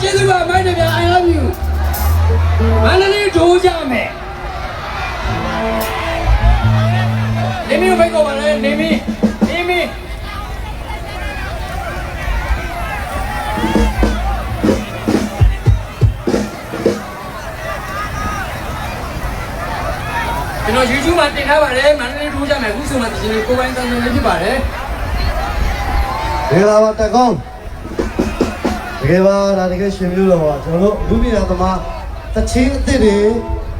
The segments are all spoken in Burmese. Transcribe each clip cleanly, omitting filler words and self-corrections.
ကျေးဇူးပါမိုင်းတယ်ဗျာ I love you မန္တလေးဒိုးကြမယ်နေမီဘိုက်ကောပါလေနေမီကျွန်တော် YouTube မှာတင်ထားပါတယ်မန္တလေးထိုးကြမယ်အခုဆိုမှဒီကိုပိုင်းတန်းတန်းလေးဖြစ်ပါတယ်ဒီလာပါတက်ကောင်းတကယ်ပါဒါတကယ်ရှင်မျိုးတော့ပါကျွန်တော်တို့လူပညာသမားတချင်းအစ်စ်တွေ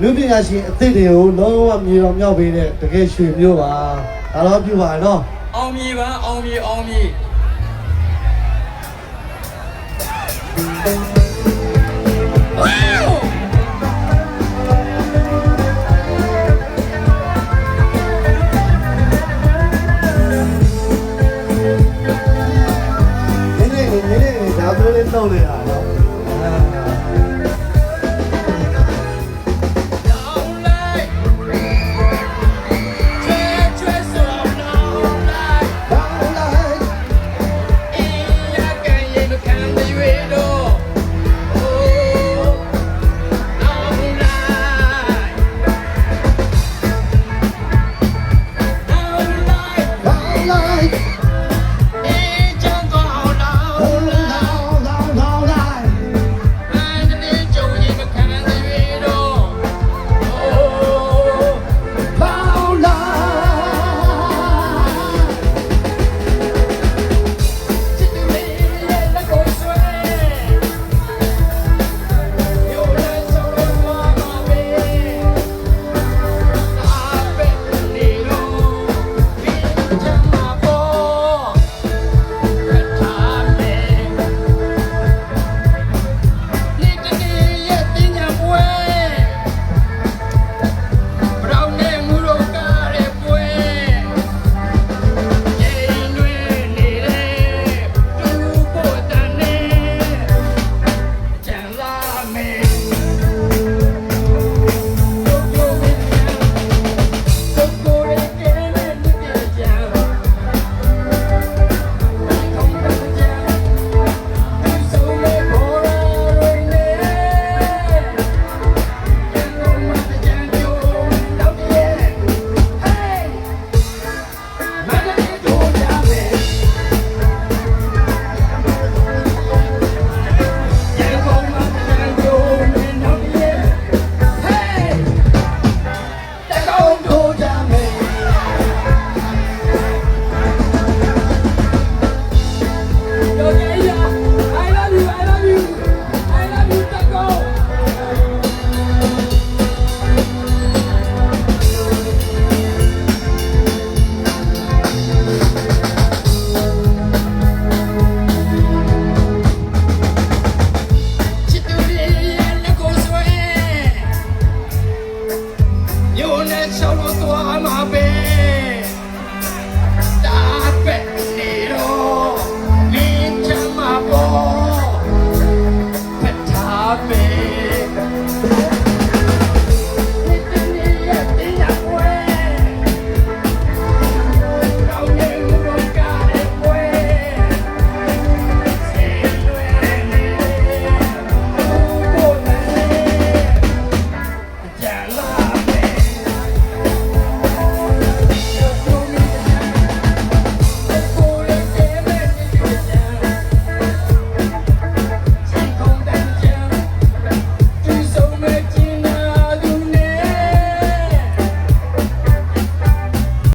လူပညာရှင်အစ်စ်တွေကိုလုံးဝမြေတော်မြောက်ပေးတဲ့တကယ်ရှင်မျိုးပါဒါတော့ပြုပါရနော်အောင်မြေပါအောင်မြေဒါဆိုလေးတော့လေအားနော်